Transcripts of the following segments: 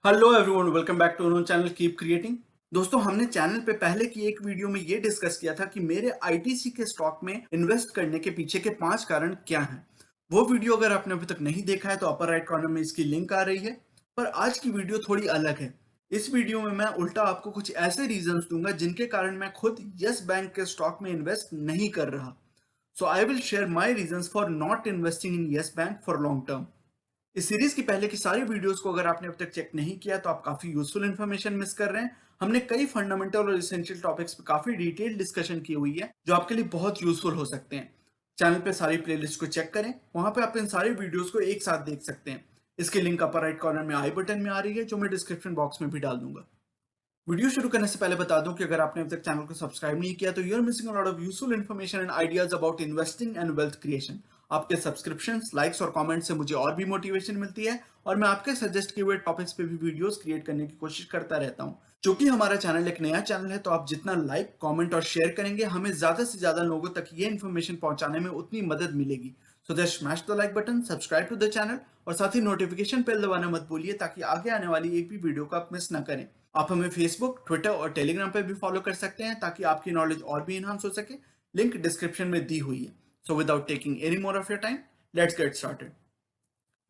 Hello everyone, welcome back to our channel keep creating. दोस्तों, हमने channel पे पहले की एक वीडियो में ये डिस्कस किया था कि मेरे आईटीसी के स्टॉक में इन्वेस्ट करने के पीछे के 5 कारण क्या हैं। वो वीडियो अगर आपने अभी तक नहीं देखा है तो अपर राइट कॉर्नर में इसकी लिंक आ रही है। पर आज की वीडियो थोड़ी अलग है। इस वीडियो में मैं उल्टा आपको कुछ ऐसे रीजंस दूंगा जिनके कारण मैं खुद यस बैंक के स्टॉक में इन्वेस्ट नहीं कर रहा। So I will share my reasons for not investing in Yes Bank for long term. इस सीरीज की पहले की सारी वीडियोस को अगर आपने अब तक चेक नहीं किया तो आप काफी यूजफुल इन्फॉर्मेशन मिस कर रहे हैं। हमने कई फंडामेंटल और एसेंशियल टॉपिक्स पे काफी डिटेल डिस्कशन की हुई है जो आपके लिए बहुत यूजफुल हो सकते हैं। चैनल पे सारी प्लेलिस्ट को चेक करें, वहां पे आप इन सारी वीडियोस को एक साथ देख सकते हैं। इसकी लिंक अपर राइट कॉर्नर में आई बटन में आ रही है, जो मैं डिस्क्रिप्शन बॉक्स में भी डाल दूंगा। वीडियो शुरू करने से पहले बता दूं कि अगर आपने अभी तक चैनल को सब्सक्राइब नहीं किया तो you are missing a lot of useful information and ideas about investing and wealth creation. आपके सब्सक्रिप्शंस, लाइक्स और कमेंट्स से मुझे और भी मोटिवेशन मिलती है और मैं आपके सजेस्ट किए हुए टॉपिक्स पे भी वीडियोस क्रिएट करने की कोशिश करता रहता हूं। क्योंकि हमारा चैनल एक नया चैनल है तो आप जितना लाइक, कमेंट और शेयर करेंगे हमें ज्यादा से ज्यादा लोगों तक ये इन्फॉर्मेशन पहुंचाने में उतनी मदद मिलेगी। So just smash the like button, subscribe to the channel और साथ ही नोटिफिकेशन बेल दबाना मत भूलिए ताकि आगे आने वाली एक भी वीडियो को आप मिस ना करें। आप हमें फेसबुक, ट्विटर और टेलीग्राम पे भी फॉलो कर सकते हैं ताकि आपकी नॉलेज और भी इनहांस हो सके। लिंक डिस्क्रिप्शन में दी हुई है। So without taking any more of your time, let's get started.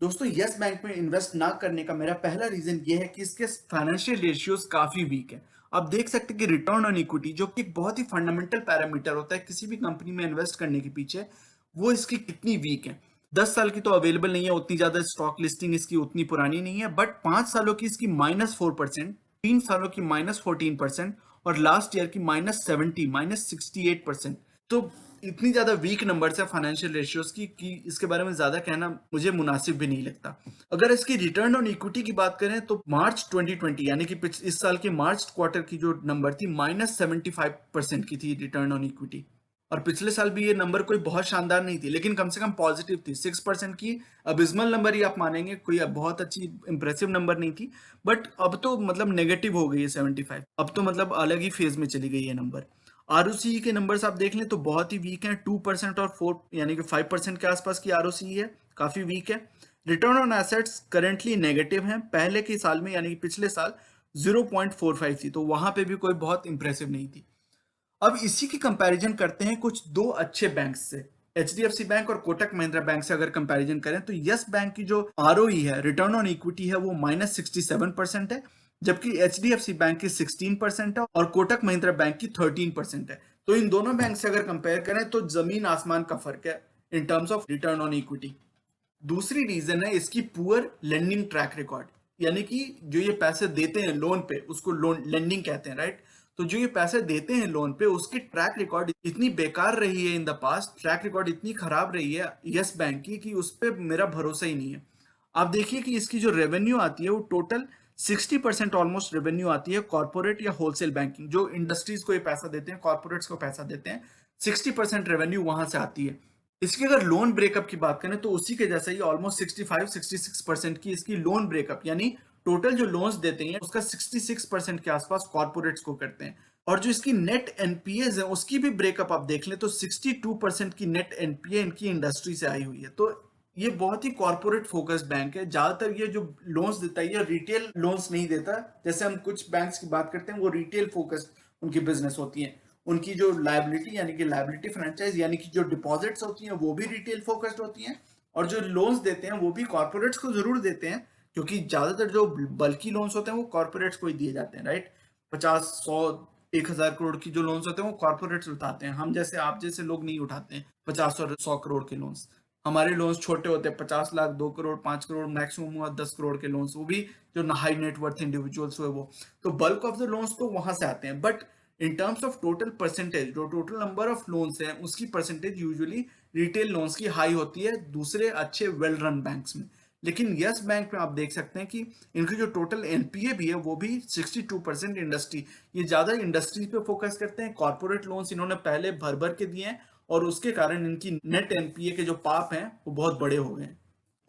दोस्तों, यस बैंक में इन्वेस्ट ना करने का मेरा पहला रीजन ये है कि इसके फाइनेंशियल रेशियोज काफी वीक है। आप देख सकते हैं कि रिटर्न ऑन इक्विटी, जो कि एक बहुत ही फंडामेंटल पैरामीटर होता है किसी भी कंपनी में इन्वेस्ट करने के पीछे, वो इसकी कितनी वीक है। 10 साल की तो अवेलेबल नहीं है, उतनी ज्यादा स्टॉक लिस्टिंग इसकी उतनी पुरानी नहीं है, बट 5 सालों की इसकी -4%, 3 सालों की -14% और लास्ट ईयर की -70, -68%। तो इतनी ज्यादा वीक नंबर है फाइनेंशियल रेशियोज की कि इसके बारे में ज्यादा कहना मुझे मुनासिब भी नहीं लगता। अगर इसकी रिटर्न ऑन इक्विटी की बात करें तो मार्च 2020 यानी कि इस साल के मार्च क्वार्टर की जो नंबर थी, -75% की थी रिटर्न ऑन इक्विटी। और पिछले साल भी ये नंबर कोई बहुत शानदार नहीं थी, लेकिन कम से कम पॉजिटिव थी, 6% की अबिस्मल नंबर ही आप मानेंगे, कोई बहुत अच्छी इंप्रेसिव नंबर नहीं थी। बट अब तो मतलब नेगेटिव हो गई है 75, अब तो मतलब अलग ही फेज में चली गई है नंबर। आरओसीई के नंबर्स आप देख लें तो बहुत ही वीक हैं, 2% और 4 यानी कि 5% के आसपास की आरओसीई है, काफी वीक है। Return on assets currently negative है, पहले के साल में यानी कि पिछले साल 0.45 थी, तो वहां पे भी कोई बहुत इंप्रेसिव नहीं थी। अब इसी की कंपैरिजन करते हैं कुछ दो अच्छे बैंक से। एचडीएफसी बैंक और कोटक महिंद्रा बैंक से अगर कंपैरिजन करें तो यस बैंक की जो आरओई है, रिटर्न ऑन इक्विटी है, वो -67% है, जबकि एचडीएफसी बैंक की 16% है और कोटक महिंद्रा बैंक की 13% है। तो इन दोनों बैंक से अगर कंपेयर करें तो जमीन आसमान का फर्क है in terms of return on equity. दूसरी रीजन है इसकी पुअर लेंडिंग ट्रैक रिकॉर्ड, यानी कि जो ये पैसे देते हैं लोन पे उसको लोन लेंडिंग कहते हैं, राइट। तो जो ये पैसे देते हैं लोन पे उसकी ट्रैक रिकॉर्ड इतनी बेकार रही है in the past, track record इतनी खराब रही है यस बैंक की कि उस पर मेरा भरोसा ही नहीं है। आप देखिए कि इसकी जो रेवेन्यू आती है वो टोटल 60% ऑलमोस्ट रेवेन्यू आती है कॉर्पोरेट या होलसेल बैंकिंग, जो इंडस्ट्रीज को ये पैसा देते हैं, कॉर्पोरेट्स को पैसा देते हैं, 60% रेवेन्यू वहां से आती है। इसकी अगर लोन ब्रेकअप की बात करें तो उसी के जैसा ही ऑलमोस्ट 65-66% की इसकी लोन ब्रेकअप, यानी टोटल जो लोन्स देते हैं उसका 66% के आसपास कॉर्पोरेट्स को करते हैं। और जो इसकी नेट एनपीएज है उसकी भी ब्रेकअप आप देख लें तो 62% की नेट एनपीए इनकी इंडस्ट्री से आई हुई है। तो ये बहुत ही कॉर्पोरेट फोकस्ड बैंक है। ज्यादातर ये जो लोन्स देता है ये रिटेल लोन्स नहीं देता, जैसे हम कुछ बैंक्स की बात करते हैं वो रिटेल फोकस्ड उनकी बिजनेस होती है। उनकी जो लायबिलिटी यानी कि लायबिलिटी फ्रेंचाइज यानी कि जो डिपॉजिट्स होती हैं वो भी रिटेल फोकस्ड होती हैं, और जो लोन्स देते हैं वो भी कॉर्पोरेट्स को जरूर देते हैं, क्योंकि ज्यादातर जो बल्कि लोन्स होते हैं वो कॉर्पोरेट्स को ही दिए जाते हैं, राइट। 50, 100, 1000 करोड़ की जो लोन्स होते हैं वो कॉर्पोरेट्स उठाते हैं, हम जैसे आप जैसे लोग नहीं उठाते हैं 50 और 100 करोड़ के लोन्स। हमारे लोन्स छोटे होते हैं, 50 लाख, 2 करोड़, 5 करोड़, मैक्सिमम हुआ 10 करोड़ के लोन्स, वो भी जो हाई नेटवर्थ इंडिविजुअल्स हुए वो। तो बल्क ऑफ द लोन्स तो वहां से आते हैं, but in terms of total percentage, जो टोटल नंबर ऑफ लोन्स हैं उसकी परसेंटेज यूजुअली रिटेल लोन्स की हाई होती है दूसरे अच्छे वेल रन बैंक्स में। लेकिन यस बैंक में आप देख सकते हैं कि इनकी जो टोटल एनपीए भी है वो भी 62% इंडस्ट्री, ये ज्यादा इंडस्ट्री पे फोकस करते हैं। कॉर्पोरेट लोन्स इन्होंने पहले भर भर के दिए हैं और उसके कारण इनकी नेट एनपीए के जो पाप हैं वो बहुत बड़े हो गए हैं।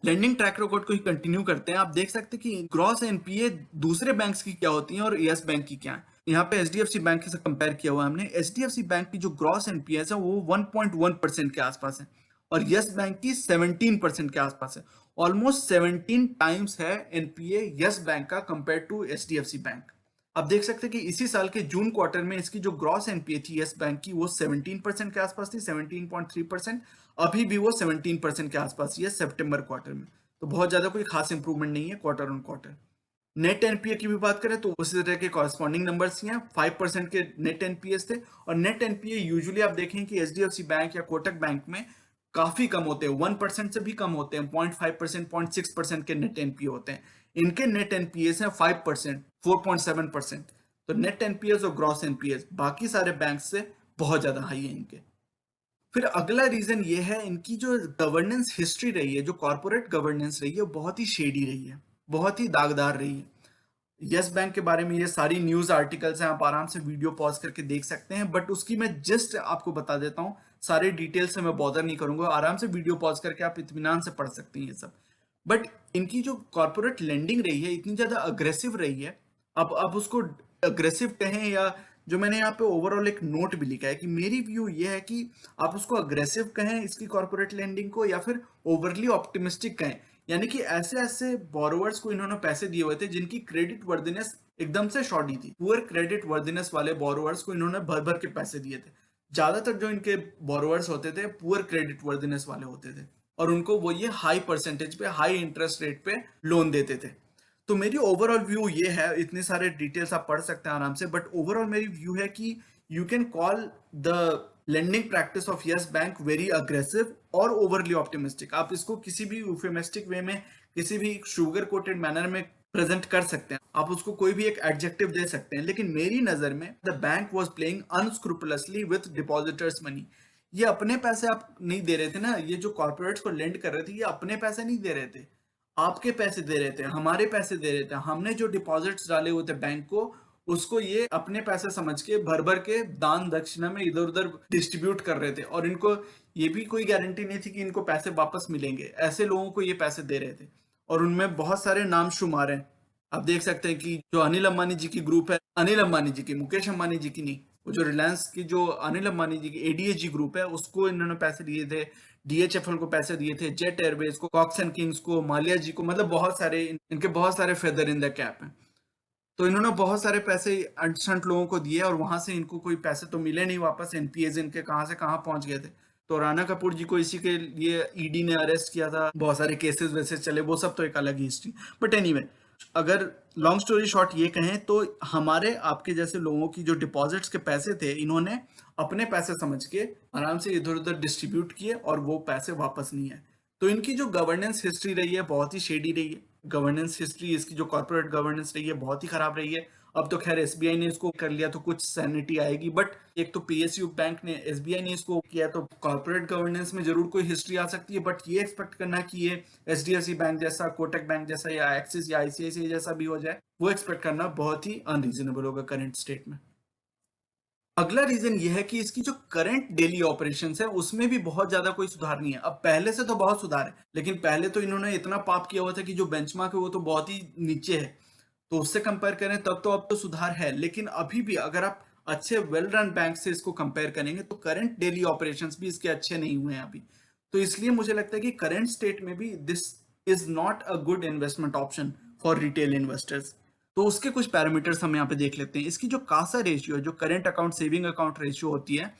लेंडिंग ट्रैक रिकॉर्ड को ही कंटिन्यू करते हैं, आप देख सकते हैं कि ग्रॉस एनपीए दूसरे बैंक्स की क्या होती है और यस बैंक की क्या है। यहाँ पे एचडीएफसी बैंक से कंपेयर किया हुआ हमने। एचडीएफसी बैंक की जो ग्रॉस एनपीए है वो 1.1% के आसपास है और यस बैंक की 17% के आसपास है। ऑलमोस्ट 17 टाइम्स है एनपीए यस बैंक का कंपेयर टू एचडीएफसी बैंक। आप देख सकते हैं कि इसी साल के जून क्वार्टर में इसकी जो ग्रॉस एनपीए थी यस बैंक की वो 17% के आसपास थी, 17.3%। अभी भी वो 17% के आसपास ही है सितंबर क्वार्टर में। तो बहुत ज्यादा कोई खास इंप्रूवमेंट नहीं है quarter on quarter. Net NPA की भी बात करें तो उसी तरह के कॉरेस्पॉन्डिंग नंबर्स ही हैं, 5% के नेट एनपीएस थे। और नेट एनपीए यूजुअली आप देखें कि एचडीएफसी बैंक या कोटक बैंक में काफी कम होते हैं, 1% से भी कम होते हैं, 0.5%, 0.6% के नेट एनपीए होते हैं। इनके नेट एनपीएस हैं 5%, 4.7%। तो नेट एनपीएस और ग्रॉस एनपीएस बाकी सारे बैंक से बहुत ज्यादा हाई है इनके। फिर अगला रीजन ये है, इनकी जो गवर्नेंस हिस्ट्री रही है, जो कॉर्पोरेट गवर्नेंस रही है, बहुत ही शेडी रही है, बहुत ही दागदार रही है। यस बैंक के बारे में ये सारी न्यूज आर्टिकल्स हैं, आप आराम से वीडियो पॉज करके देख सकते हैं, बट उसकी मैं जस्ट आपको बता देता हूँ, सारे डिटेल से मैं बॉदर नहीं करूंगा, आराम से वीडियो पॉज करके आप इत्मीनान से पढ़ सकते हैं ये सब। बट इनकी जो कॉर्पोरेट लेंडिंग रही है इतनी ज्यादा अग्रेसिव रही है। अब उसको अग्रेसिव कहें या, जो मैंने यहाँ पे ओवरऑल एक नोट भी लिखा है कि मेरी व्यू ये है कि आप उसको अग्रेसिव कहें इसकी कॉर्पोरेट लेंडिंग को, या फिर ओवरली ऑप्टिमिस्टिक कहें। यानी कि ऐसे ऐसे बोरोवर्स को इन्होंने पैसे दिए हुए थे जिनकी क्रेडिट वर्दिनेस एकदम से शॉर्टी थी, पुअर क्रेडिट वर्दिनेस वाले बोरोवर्स को इन्होंने भर भर के पैसे दिए थे। ज्यादातर जो इनके बोरोवर्स होते थे पुअर क्रेडिट वर्दिनेस वाले होते थे, और उनको वो ये हाई परसेंटेज पे, हाई इंटरेस्ट रेट पे लोन देते थे। तो मेरी ओवरऑल व्यू ये है, इतने सारे डिटेल्स आप पढ़ सकते हैं आराम से, बट ओवरऑल मेरी व्यू है कि you can call the lending practice of yes bank very aggressive और ओवरली ऑप्टिमिस्टिक। आप इसको किसी भी यूफेमिस्टिक वे में, किसी भी शुगर कोटेड मैनर में प्रेजेंट कर सकते हैं, आप उसको कोई भी एक एडजेक्टिव दे सकते हैं, लेकिन मेरी नजर में the bank was playing unscrupulously with depositors money. ये अपने पैसे आप नहीं दे रहे थे ना, ये जो कॉर्पोरेट्स को लेंड कर रहे थे ये अपने पैसे नहीं दे रहे थे, आपके पैसे दे रहे थे, हमारे पैसे दे रहे थे। हमने जो डिपॉजिट्स डाले हुए थे बैंक को, उसको ये अपने पैसे समझ के भर भर के दान दक्षिणा में इधर उधर डिस्ट्रीब्यूट कर रहे थे, और इनको ये भी कोई गारंटी नहीं थी कि इनको पैसे वापस मिलेंगे। ऐसे लोगों को ये पैसे दे रहे थे, और उनमें बहुत सारे नाम शुमार हैं। आप देख सकते हैं कि जो अनिल अंबानी जी की ग्रुप है, अनिल अंबानी जी की, मुकेश अंबानी जी की नहीं, वो जो रिलायंस की जो अनिल अंबानी जी की एडीएजी ग्रुप है, उसको इन्होंने पैसे दिए थे, डीएचएफएल को पैसे दिए थे, जेट एयरवेज को, कॉक्स एंड किंग्स को, मालिया जी को, मतलब बहुत सारे इनके बहुत सारे फेदर इन द कैप हैं। तो इन्होंने बहुत सारे पैसे अनसंट लोगों को दिए, और वहां से इनको कोई पैसे तो मिले नहीं वापस, एनपीएज इनके कहां से कहां पहुंच गए थे। तो राणा कपूर जी को इसी के लिए ईडी ने अरेस्ट किया था, बहुत सारे केसेस वैसे चले, वो सब तो एक अलग ही हिस्ट्री। बट एनीवे, अगर लॉन्ग स्टोरी शॉर्ट ये कहें तो हमारे आपके जैसे लोगों की जो डिपॉजिट्स के पैसे थे, इन्होंने अपने पैसे समझ के आराम से इधर उधर डिस्ट्रीब्यूट किए, और वो पैसे वापस नहीं आए। तो इनकी जो गवर्नेंस हिस्ट्री रही है बहुत ही शेडी रही है। गवर्नेंस हिस्ट्री इसकी जो कॉर्पोरेट गवर्नेंस रही है बहुत ही खराब रही है। अब तो खैर एसबीआई ने इसको कर लिया तो कुछ सैनिटी आएगी, बट एक तो पीएसयू बैंक ने, एसबीआई ने इसको किया, तो कॉर्पोरेट गवर्नेंस में जरूर कोई हिस्ट्री आ सकती है। बट ये एक्सपेक्ट करना कि ये एचडीएफसी बैंक जैसा, कोटक बैंक जैसा, या एक्सिस या आईसीआईसीआई जैसा भी हो जाए, वो एक्सपेक्ट करना बहुत ही अनरीजनेबल होगा करंट स्टेट में। अगला रीजन ये है कि इसकी जो करंट डेली ऑपरेशंस है उसमें भी बहुत ज्यादा कोई सुधार नहीं है। अब पहले से तो बहुत सुधार है, लेकिन पहले तो इन्होंने इतना पाप किया हुआ था कि जो बेंचमार्क है वो तो बहुत ही नीचे है। तो उससे कंपेयर करें तब तो अब तो सुधार है, लेकिन अभी भी अगर आप अच्छे वेल रन बैंक से इसको कंपेयर करेंगे तो करंट डेली ऑपरेशंस भी इसके अच्छे नहीं हुए हैं अभी। तो इसलिए मुझे लगता है कि करंट स्टेट में भी this is not a good investment option for retail investors. तो उसके कुछ पैरामीटर्स हम यहाँ पे देख लेते हैं। इसकी जो कासा रेशियो है, जो current account saving account ratio होती है,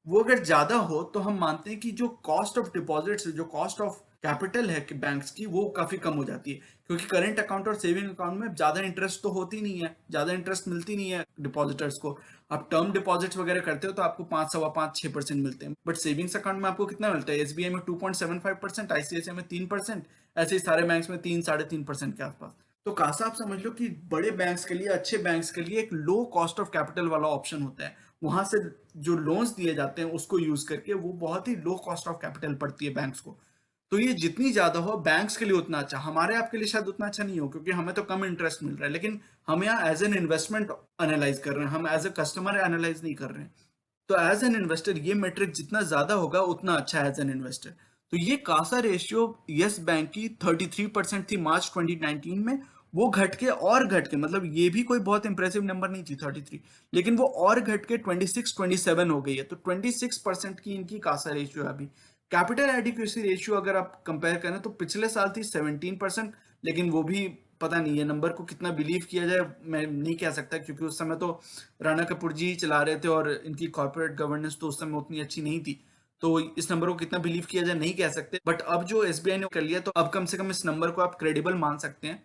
वो अगर ज्यादा हो तो हम मानते हैं कि जो कॉस्ट ऑफ डिपॉजिट्स, जो कॉस्ट ऑफ कैपिटल है कि बैंक्स की, वो काफी कम हो जाती है। क्योंकि करंट अकाउंट और सेविंग अकाउंट में ज्यादा इंटरेस्ट तो होती नहीं है, ज्यादा इंटरेस्ट मिलती नहीं है डिपॉजिटर्स को। आप टर्म डिपॉजिट्स वगैरह करते हो तो आपको 5, 5.25, 6% मिलते हैं, बट सेविंग्स अकाउंट में आपको कितना मिलता है? एसबीआई में 2.75%, आईसीआईसीआई में 3%, ऐसे ही सारे बैंक्स में 3, 3.5% के आसपास। तो कासा आप समझ लो कि बड़े बैंक्स के लिए, अच्छे बैंक्स के लिए एक लो कॉस्ट ऑफ कैपिटल वाला ऑप्शन होता है। वहां से जो लोन्स दिए जाते हैं उसको यूज करके वो बहुत ही लो कॉस्ट ऑफ कैपिटल पड़ती है बैंक्स को। तो ये जितनी ज्यादा हो बैंक्स के लिए उतना अच्छा, हमारे आपके लिए शायद उतना अच्छा नहीं हो, क्योंकि हमें तो कम इंटरेस्ट मिल रहा है, लेकिन हम यहाँ एज एन इन्वेस्टमेंट एनालाइज कर रहे हैं, हम एज ए कस्टमर एनालाइज नहीं कर रहे हैं। तो एज एन इन्वेस्टर ये मेट्रिक जितना ज्यादा होगा उतना अच्छा है एज एन इन्वेस्टर। तो ये कासा रेशियो यस बैंक की 33% थी मार्च 2019 में, वो घट के, और घट के, मतलब ये भी कोई बहुत इंप्रेसिव नंबर नहीं थी 33, लेकिन वो और घट के 26, 27 हो गई है। तो 26% की इनकी कासा रेशियो है अभी। कैपिटल एडिक्वेसी रेशियो अगर आप कंपेयर करें तो पिछले साल थी 17%, लेकिन वो भी पता नहीं है नंबर को कितना बिलीव किया जाए, मैं नहीं कह सकता, क्योंकि उस समय तो राणा कपूर जी चला रहे थे और इनकी कॉर्पोरेट गवर्नेंस तो उस समय उतनी अच्छी नहीं थी, तो इस नंबर को कितना बिलीव किया जाए नहीं कह सकते। बट अब जो एसबीआई ने कर लिया तो अब कम से कम इस नंबर को आप क्रेडिबल मान सकते हैं।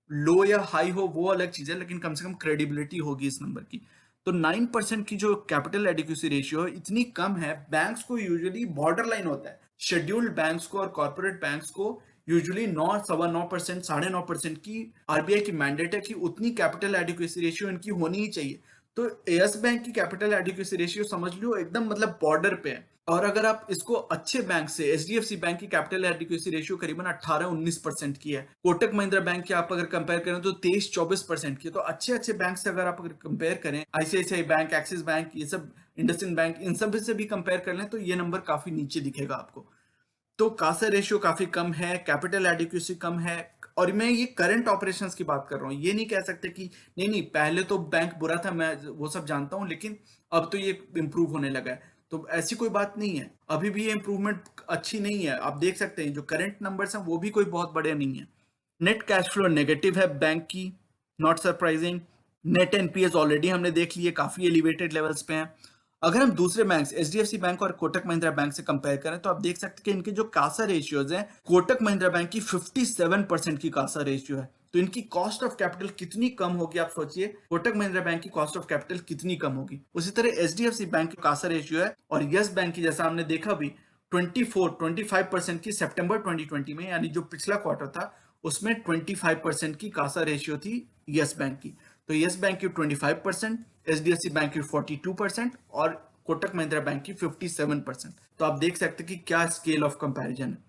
लो या हाई हो वो अलग चीज है, लेकिन कम से कम क्रेडिबिलिटी होगी इस नंबर की। तो 9% की जो कैपिटल एडिक्वेसी रेशियो है इतनी कम है, बैंक्स को यूजुअली बॉर्डर लाइन होता है, शेड्यूल्ड बैंक्स को और कॉर्पोरेट बैंक्स को यूजुअली 9, 9.25%, 9.5% की आरबीआई की मैंडेट है कि उतनी कैपिटल एडिक्वेसी रेशियो इनकी होनी ही चाहिए। तो यस बैंक की कैपिटल एडिक्वेसी रेशियो समझ लो एकदम मतलब बॉर्डर पे है। और अगर आप इसको अच्छे बैंक से, एचडीएफसी बैंक की कैपिटल एडिक्वेसी रेशियो करीबन 18-19% की है, कोटक महिंद्रा बैंक की आप अगर कंपेयर करें तो 23-24% की है। तो अच्छे अच्छे बैंक से अगर आप अगर कंपेयर करें, आईसीआईसीआई बैंक, एक्सिस बैंक, ये सब, इंडसइंड बैंक, इन सब से भी कंपेयर कर लें तो ये नंबर काफी नीचे दिखेगा आपको। तो कासा रेशियो काफी कम है, कैपिटल एडिक्वेसी कम है। और मैं ये करंट ऑपरेशंस की बात कर रहा हूँ, ये नहीं कह सकते कि नहीं नहीं पहले तो बैंक बुरा था, मैं वो सब जानता हूँ, लेकिन अब तो ये इम्प्रूव होने लगा है। तो ऐसी कोई बात नहीं है, अभी भी ये इम्प्रूवमेंट अच्छी नहीं है। आप देख सकते हैं जो करंट नंबर्स हैं वो भी कोई बहुत बड़े नहीं है। नेट कैश फ्लो नेगेटिव है बैंक की, not surprising. Net NPS already हमने देख लिए काफी एलिवेटेड लेवल्स पे हैं। अगर हम दूसरे बैंक एचडीएफसी बैंक और कोटक महिंद्रा बैंक से कंपेयर करें तो आप देख सकते हैं कि इनके जो कासा रेशियोज हैं, कोटक महिंद्रा बैंक की 57% की कासा रेशियो है। तो इनकी कॉस्ट ऑफ कैपिटल कितनी कम होगी आप सोचिए, कोटक महिंद्रा बैंक की कॉस्ट ऑफ कैपिटल कितनी कम होगी। उसी तरह एचडीएफसी बैंक की कासा रेशियो है और यस बैंक की, जैसा हमने देखा भी, 25% की सितंबर 2020 में, यानी जो पिछला क्वार्टर था उसमें 25% की कासा रेशियो थी यस बैंक की। तो यस बैंक की 25%, एचडीएफसी बैंक की 42% और कोटक महिंद्रा बैंक की 57%। तो आप देख सकते हैं कि क्या स्केल ऑफ कंपैरिजन है।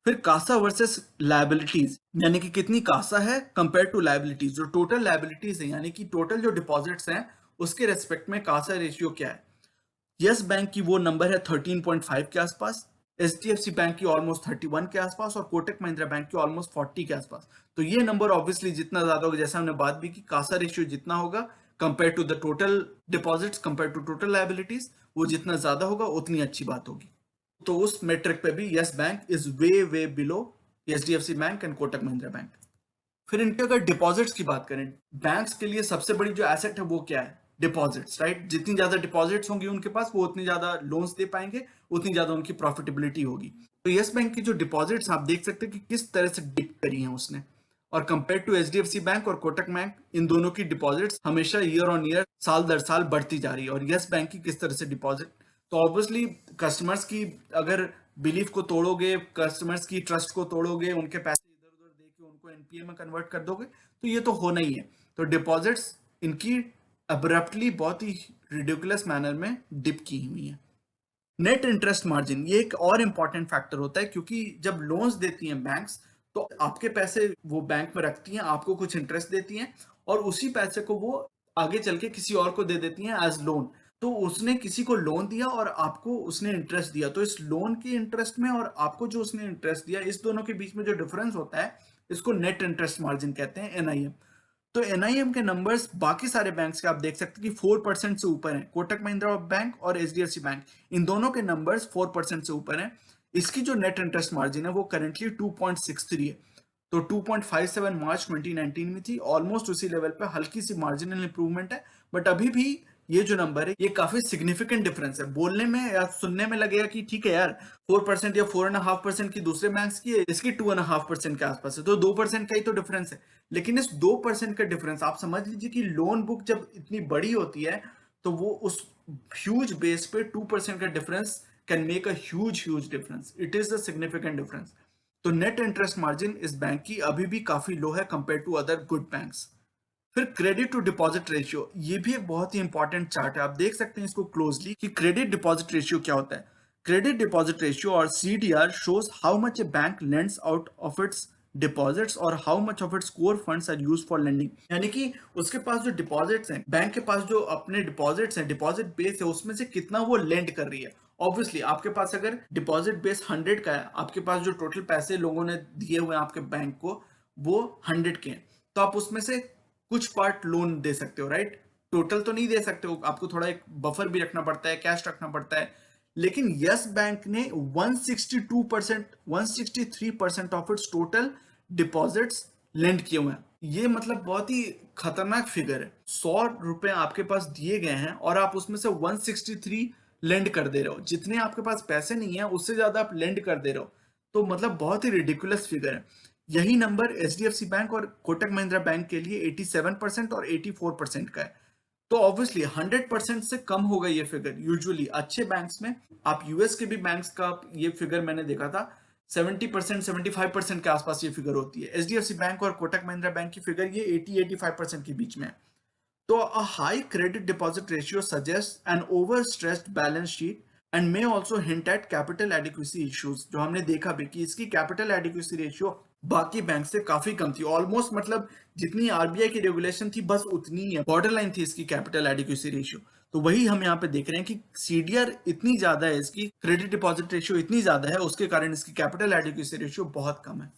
फिर कासा वर्सेस लायबिलिटीज, यानी कि कितनी कासा है कंपेयर टू लायबिलिटीज, जो टोटल लायबिलिटीज है यानी कि टोटल जो डिपॉजिट्स हैं उसके रेस्पेक्ट में कासा रेशियो क्या है। यस बैंक की वो नंबर है 13.5 के आसपास, एचडीएफसी बैंक की ऑलमोस्ट 31 के आसपास और कोटक महिंद्रा बैंक की ऑलमोस्ट 40 के आसपास। तो ये नंबर ऑब्वियसली जितना ज्यादा होगा, जैसा हमने बात भी की, कासा रेशियो जितना होगा compare to the total deposits, compare to total liabilities, वो जितना ज्यादा होगा उतनी अच्छी बात होगी। तो उस मेट्रिक पे भी yes Bank is way way below HDFC bank and Kotak Mahindra bank. फिर इनके अगर डिपॉजिट्स की बात करें, बैंक्स के लिए सबसे बड़ी जो एसेट है वो क्या है, डिपॉजिट्स, राइट। जितनी ज्यादा डिपॉजिट्स होंगी उनके पास, वो उतनी ज्यादा लोन्स दे पाएंगे, उतनी ज्यादा उनकी प्रॉफिटेबिलिटी होगी। तो यस बैंक की जो डिपॉजिट्स आप देख सकते हैं कि किस तरह से डिप करी हैं उसने, और कंपेयर टू एचडीएफसी बैंक और कोटक बैंक, इन दोनों की डिपॉजिट्स हमेशा ईयर ऑन ईयर, साल दर साल बढ़ती जा रही है। और यस बैंक की किस तरह से डिपॉजिट, तो ऑब्वियसली कस्टमर्स की अगर बिलीफ को तोड़ोगे, कस्टमर्स की ट्रस्ट को तोड़ोगे, उनके पैसे उनको एनपीए में कन्वर्ट कर दोगे, तो ये तो होना ही है। तो डिपॉजिट्स इनकी अब्रप्टली बहुत ही रिडिकुलस मैनर में डिप की हुई है। नेट इंटरेस्ट मार्जिन, ये एक और इंपॉर्टेंट फैक्टर होता है, क्योंकि जब लोन्स देती हैं बैंक्स तो आपके पैसे वो बैंक में रखती हैं, आपको कुछ इंटरेस्ट देती हैं और उसी पैसे को वो आगे चल के किसी और को दे देती हैं एज लोन। तो उसने किसी को लोन दिया और आपको उसने इंटरेस्ट दिया, तो इस लोन के इंटरेस्ट में और आपको जो उसने इंटरेस्ट दिया, इस दोनों के बीच में जो डिफरेंस होता है इसको नेट इंटरेस्ट मार्जिन कहते हैं, एनआईएम। तो एनआईएम के नंबर्स बाकी सारे बैंक्स के आप देख सकते हैं कि 4% से ऊपर हैं, कोटक महिंद्रा बैंक और एचडीएफसी बैंक, इन दोनों के नंबर्स 4% से ऊपर हैं। इसकी जो नेट इंटरेस्ट मार्जिन है वो करेंटली 2.63 है। तो 2.57 मार्च 2019 में थी, ऑलमोस्ट उसी लेवल पे, हल्की सी मार्जिनल इंप्रूवमेंट है। बट अभी भी ये जो नंबर है ये काफी सिग्निफिकेंट डिफरेंस है। बोलने में या सुनने में लगेगा कि ठीक है यार, 4% या 4.5% की दूसरे बैंक्स की है, इसकी 2.5% के आसपास है, तो 2% का ही तो डिफरेंस है। लेकिन इस 2% का डिफरेंस आप समझ लीजिए कि लोन बुक जब इतनी बड़ी होती है तो वो उस ह्यूज बेस पे 2% का difference can make a huge difference, it is a significant difference. तो नेट इंटरेस्ट मार्जिन इस बैंक की अभी भी काफी लो है compare to other good banks. फिर क्रेडिट टू डिपॉजिट रेशियो, ये भी एक बहुत ही इंपॉर्टेंट चार्ट है, आप देख सकते हैं इसको क्लोजली कि क्रेडिट डिपॉजिट रेशियो क्या होता है। क्रेडिट डिपॉजिट रेशियो और CDR shows how much a bank lends out of its deposits और how much of its core funds are used for lending, यानी कि उसके पास जो डिपॉजिट्स हैं, बैंक के पास जो अपने डिपॉजिट्स हैं, डिपॉजिट बेस है, उसमें से कितना वो लेंड कर रही है। ऑब्वियसली आपके पास अगर डिपॉजिट बेस 100 का है, आपके पास जो टोटल पैसे लोगों ने दिए हुए हैं आपके बैंक को वो 100 के हैं, तो आप उसमें से कुछ पार्ट लोन दे सकते हो, राइट। टोटल तो नहीं दे सकते हो, आपको थोड़ा एक बफर भी रखना पड़ता है, कैश रखना पड़ता है। लेकिन यस बैंक ने 162%, 163% of its total deposits lend किए हुए हैं। ये मतलब बहुत ही खतरनाक फिगर है। 100 रुपए आपके पास दिए गए हैं और आप उसमें से 163 लेंड कर दे रहे हो। जितने आपके पास पैसे नहीं है उससे ज्यादा आप लेंड कर दे रहे हो, तो मतलब बहुत ही रिडिकुलस फिगर है। यही नंबर एचडीएफसी बैंक और कोटक महिंद्रा बैंक के लिए 87% और 84% का है। तो ऑब्वियसली 100% से कम होगा ये फिगर। यूजुअली अच्छे बैंक्स में, आप यूएस के भी बैंक्स का ये फिगर मैंने देखा था, 70%, 75% के आसपास ये फिगर होती है। एचडीएफसी बैंक और कोटक महिंद्रा बैंक की फिगर ये 80-85% के बीच में है। तो a high credit deposit ratio suggests an overstressed balance sheet and may also hint at capital adequacy issues, जो हमने देखा भी कि इसकी capital adequacy ratio बाकी बैंक से काफी कम थी। ऑलमोस्ट मतलब जितनी आरबीआई की रेगुलेशन थी बस उतनी ही है, बॉर्डर लाइन थी इसकी कैपिटल एडिक्वेसी रेशियो। तो वही हम यहाँ पे देख रहे हैं कि सीडीआर इतनी ज्यादा है, इसकी क्रेडिट डिपॉजिट रेशियो इतनी ज्यादा है, उसके कारण इसकी कैपिटल एडिक्वेसी रेशियो बहुत कम है।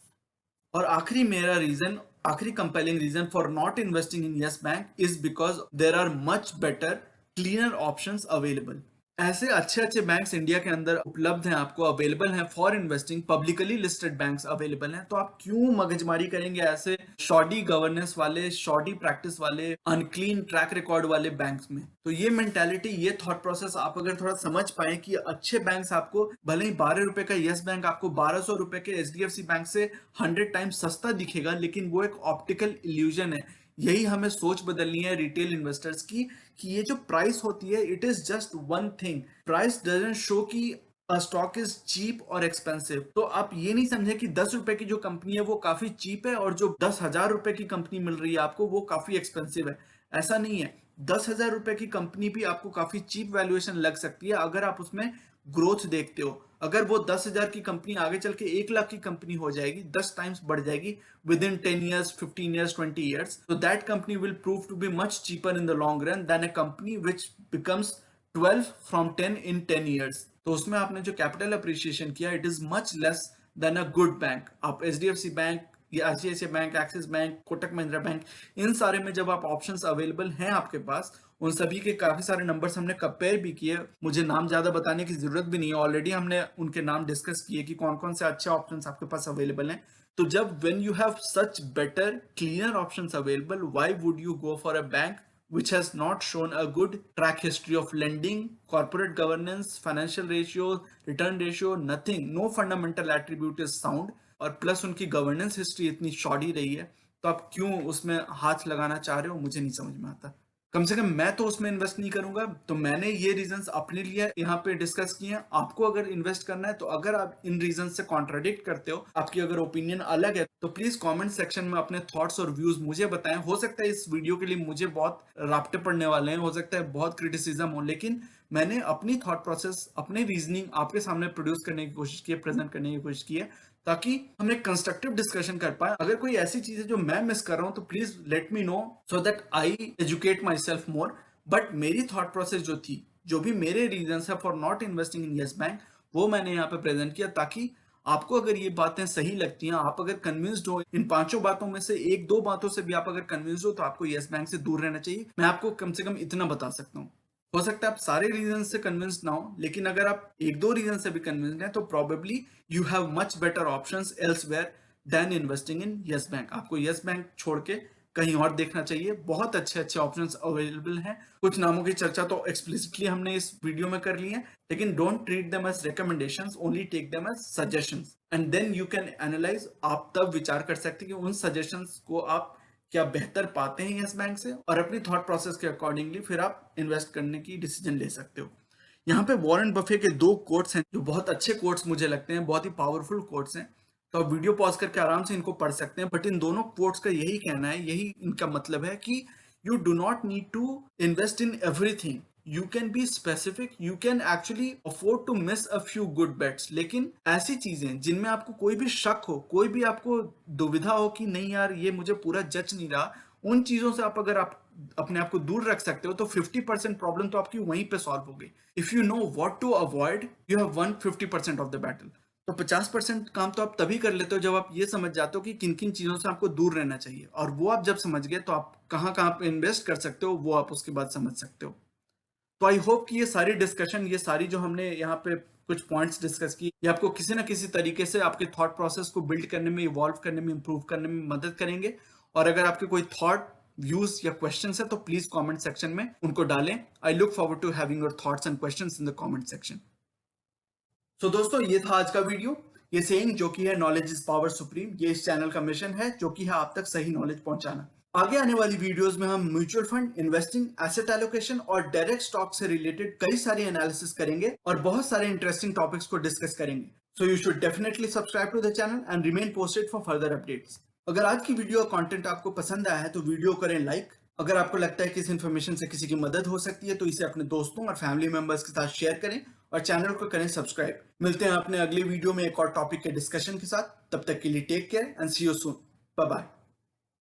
और आखिरी compelling reason for not investing in Yes Bank is because there are much better cleaner options available. ऐसे अच्छे अच्छे बैंक्स इंडिया के अंदर उपलब्ध हैं, आपको अवेलेबल हैं for investing. Publicly listed banks available हैं, तो आप क्यों मगजमारी करेंगे ऐसे शॉडी गवर्नेंस वाले, शॉडी प्रैक्टिस वाले, अनक्लीन ट्रैक रिकॉर्ड वाले बैंक्स में। तो ये मेंटालिटी, ये थॉट प्रोसेस आप अगर थोड़ा समझ पाए कि अच्छे बैंक्स आपको भले ही 12 रुपए का यस बैंक आपको 1200 रुपए के एचडीएफसी बैंक से 100 टाइम्स सस्ता दिखेगा, लेकिन वो एक ऑप्टिकल इल्यूजन है। यही हमें सोच बदलनी है रिटेल इन्वेस्टर्स की, कि ये जो प्राइस होती है it is just one thing. Price doesn't show कि स्टॉक इज चीप और एक्सपेंसिव। तो आप ये नहीं समझे कि 10 रुपए की जो कंपनी है वो काफी चीप है और जो 10,000 रुपए की कंपनी मिल रही है आपको वो काफी एक्सपेंसिव है। ऐसा नहीं है। 10,000 रुपए की कंपनी भी आपको काफी चीप वैल्यूएशन लग सकती है अगर आप उसमें ग्रोथ देखते हो। अगर वो 10,000 की कंपनी आगे चल के 1 लाख की कंपनी हो जाएगी, 10 टाइम्स बढ़ जाएगी with in 10 years, 15 years, 20 years, so that company will prove to be much cheaper in the long run than a company which becomes 12 from 10 in 10 years. तो उसमें आपने जो कैपिटल अप्रिसिएशन किया it is much less than a good bank. आप HDFC bank या ICICI bank, Axis bank, Kotak Mahindra bank, इन सारे में जब आप ऑप्शंस अवेलेबल हैं आपके पास, उन सभी के काफी सारे नंबर्स हमने कंपेयर भी किए। मुझे नाम ज्यादा बताने की जरूरत भी नहीं है, ऑलरेडी हमने उनके नाम डिस्कस किए कि कौन कौन से अच्छे ऑप्शंस आपके पास अवेलेबल हैं। तो जब when you have such better cleaner options available, why would you go for a bank which has not shown a good track history of lending, corporate governance, financial ratio, return ratio, nothing, no fundamental attribute is sound, और plus उनकी governance history इतनी shoddy रही है, तो आप क्यों उसमें हाथ लगाना चाह रहे हो, मुझे नहीं समझ में आता। कम से कम मैं तो उसमें इन्वेस्ट नहीं करूंगा। तो मैंने ये रीजंस अपने लिए यहाँ पे डिस्कस किए हैं। आपको अगर इन्वेस्ट करना है तो अगर आप इन रीजन से कॉन्ट्राडिक्ट करते हो, आपकी अगर ओपिनियन अलग है, तो प्लीज कमेंट सेक्शन में अपने थॉट्स और व्यूज मुझे बताएं। हो सकता है इस वीडियो के लिए मुझे बहुत राप्टे पड़ने वाले हैं, हो सकता है बहुत क्रिटिसिज्म हो, लेकिन मैंने अपनी थॉट प्रोसेस, अपने रीजनिंग आपके सामने प्रोड्यूस करने की कोशिश की है, प्रेजेंट करने की कोशिश की है, ताकि हम एक कंस्ट्रक्टिव डिस्कशन कर पाए। अगर कोई ऐसी चीज है जो मैं मिस कर रहा हूं तो please let me know so that I educate my self more. But मेरी थॉट प्रोसेस जो थी, जो भी मेरे रीजन है for not investing in Yes bank, वो मैंने यहाँ पे प्रेजेंट किया, ताकि आपको अगर ये बातें सही लगती हैं, आप अगर कन्विंस्ड हो इन पांचों बातों में से एक दो बातों से भी आप अगर कन्विंस्ड हो, तो आपको यस बैंक से दूर रहना चाहिए। मैं आपको कम से कम इतना बता सकता हूँ। हो सकता है आप सारे रीजन से कन्विंस्ड ना हो, लेकिन अगर आप एक दो रीजन से भी कन्विंस्ड हैं तो probably you have much better options elsewhere than investing in Yes Bank. आपको यस बैंक छोड़ के कहीं और देखना चाहिए। बहुत अच्छे अच्छे ऑप्शंस अवेलेबल हैं। कुछ नामों की चर्चा तो एक्सप्लिसिटली हमने इस वीडियो में कर ली है, लेकिन don't treat them as recommendations, only take them as suggestions and then you can analyse. आप तब विचार कर सकते हैं कि उन सजेशंस को आप क्या बेहतर पाते हैं यस बैंक से, और अपनी थॉट प्रोसेस के अकॉर्डिंगली फिर आप इन्वेस्ट करने की डिसीजन ले सकते हो। यहाँ पे वॉरेन बफे के दो कोट्स हैं जो बहुत अच्छे कोट्स मुझे लगते हैं, बहुत ही पावरफुल कोट्स हैं। तो आप वीडियो पॉज करके आराम से इनको पढ़ सकते हैं। बट इन दोनों कोट्स का यही कहना है, यही इनका मतलब है कि you do not need to invest in everything. You can be specific, you can actually afford to miss a few good bets, लेकिन ऐसी चीजें जिनमें आपको कोई भी शक हो, कोई भी आपको दुविधा हो कि नहीं यार ये मुझे पूरा जच नहीं रहा, उन चीजों से आप अगर आप अपने आप को दूर रख सकते हो तो 50% प्रॉब्लम तो आपकी वहीं पे सॉल्व हो गई। If you know what to avoid, you have won 50% of the battle. तो 50% काम तो आप तभी कर लेते हो जब आप ये समझ जाते हो कि किन किन चीजों से आपको दूर रहना चाहिए, और वो आप जब समझ गए तो आप कहाँ कहाँ पे इन्वेस्ट कर सकते हो वो आप उसके बाद समझ सकते हो। तो आई होप कि ये सारी डिस्कशन, ये सारी जो हमने यहाँ पे कुछ पॉइंट्स डिस्कस की, ये आपको किसी ना किसी तरीके से आपके थॉट प्रोसेस को बिल्ड करने में, इवॉल्व करने में, इंप्रूव करने में मदद करेंगे। और अगर आपके कोई थॉट, व्यूज या क्वेश्चंस है तो प्लीज कमेंट सेक्शन में उनको डालें। I look forward to having your thoughts and questions in the comment section. So दोस्तों, ये था आज का वीडियो। ये सेइंग जो कि है नॉलेज इज पावर सुप्रीम, ये इस चैनल का मिशन है, जो कि है आप तक सही नॉलेज पहुंचाना। आगे आने वाली वीडियोस में हम mutual fund, investing, asset allocation और डायरेक्ट स्टॉक से रिलेटेड कई सारे एनालिसिस करेंगे और बहुत सारे इंटरेस्टिंग टॉपिक्स को डिस्कस करेंगे। So you should definitely subscribe to the channel and remain posted for further updates. अगर आज की वीडियो कंटेंट आपको पसंद आया है तो वीडियो करें लाइक। अगर आपको लगता है कि इस इन्फॉर्मेशन से किसी की मदद हो सकती है तो इसे अपने दोस्तों और फैमिली मेंबर्स के साथ शेयर करें और चैनल को करें सब्सक्राइब। मिलते हैं अपने अगले वीडियो में एक और टॉपिक के डिस्कशन के साथ। तब तक के लिए take care and see you soon. Bye bye.